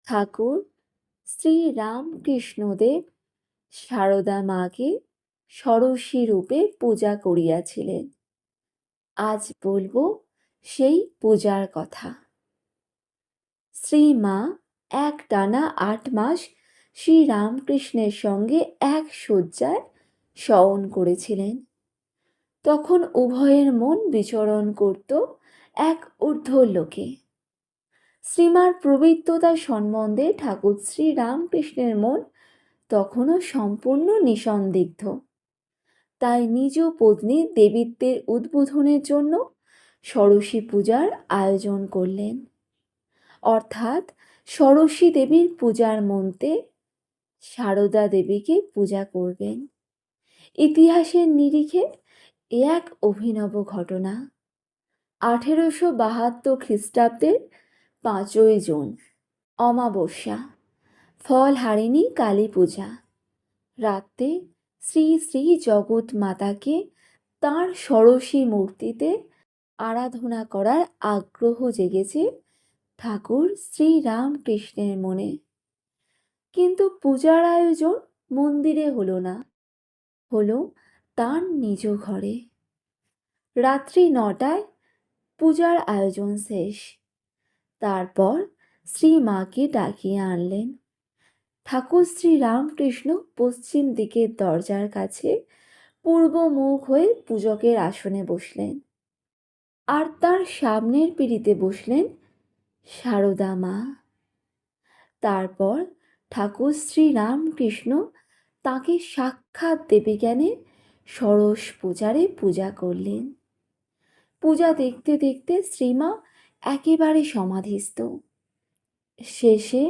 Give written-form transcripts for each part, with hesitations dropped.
ঠাকুর শ্রী রামকৃষ্ণদেব সারদা মাকে ষোড়শী রূপে পূজা করিয়াছিলেন। আজ বলবো সেই পূজার কথা। শ্রীমা একটানা ৮ মাস শ্রীরামকৃষ্ণের সঙ্গে এক শয্যায় শয়ন করেছিলেন। তখন উভয়ের মন বিচরণ করত এক ঊর্ধ্বলোকে। শ্রীমার পবিত্রতা সম্বন্ধে ঠাকুর শ্রীরামকৃষ্ণের মন তখনও সম্পূর্ণ নিঃসন্দিগ্ধ। তাই নিজ পত্নীর দেবীত্বের উদ্বোধনের জন্য ষোড়শী পূজার আয়োজন করলেন। অর্থাৎ ষোড়শী দেবীর পূজার মন্ত্রে সারদা দেবীকে পূজা করবেন। ইতিহাসের নিরিখে এ এক অভিনব ঘটনা। 1872 খ্রিস্টাব্দের 5ই জুন, অমাবস্যা, ফলহারিণী কালী পূজা। রাতে শ্রী শ্রী জগৎ মাতাকে তাঁর ষোড়শী মূর্তিতে আরাধনা করার আগ্রহ জেগেছে ঠাকুর শ্রীরামকৃষ্ণের মনে। কিন্তু পূজার আয়োজন মন্দিরে হলো না, হলো তাঁর নিজ ঘরে। রাত্রি 9টায় পূজার আয়োজন শেষ। তারপর শ্রীমাকে ডাকিয়ে আনলেন। ঠাকুর শ্রীরামকৃষ্ণ পশ্চিম দিকের দরজার কাছে পূর্বমুখ হয়ে পূজকের আসনে বসলেন, আর তার সামনের পিঁড়িতে বসলেন সারদা মা। তারপর ঠাকুর শ্রীরামকৃষ্ণ তাকে সাক্ষাৎ দেবীজ্ঞানে ষোড়শ পূজারে পূজা করলেন। পূজা দেখতে দেখতে শ্রীমা একেবারে সমাধিস্থ। শেষে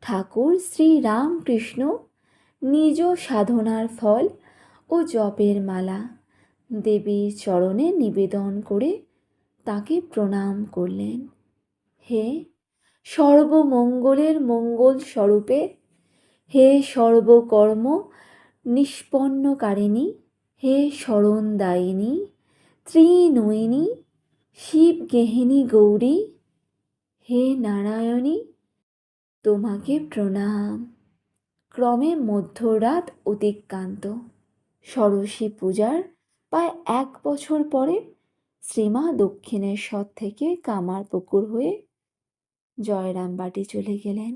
ঠাকুর শ্রীরামকৃষ্ণ নিজ সাধনার ফল ও জপের মালা দেবীর চরণে নিবেদন করে তাকে প্রণাম করলেন। হে সর্বমঙ্গলের মঙ্গল স্বরূপে, হে সর্বকর্ম নিষ্পন্নকারিণী, হে শরণদায়িনী, ত্রিনয়িনী, শিবগেহিনী গৌরী, হে নারায়ণী, তোমাকে প্রণাম। ক্রমে মধ্যরাত অতিক্রান্ত। ষোড়শী পূজার প্রায় 1 বছর পরে শ্রীমা দক্ষিণেশ্বর থেকে কামারপুকুর হয়ে জয়রামবাটি চলে গেলেন।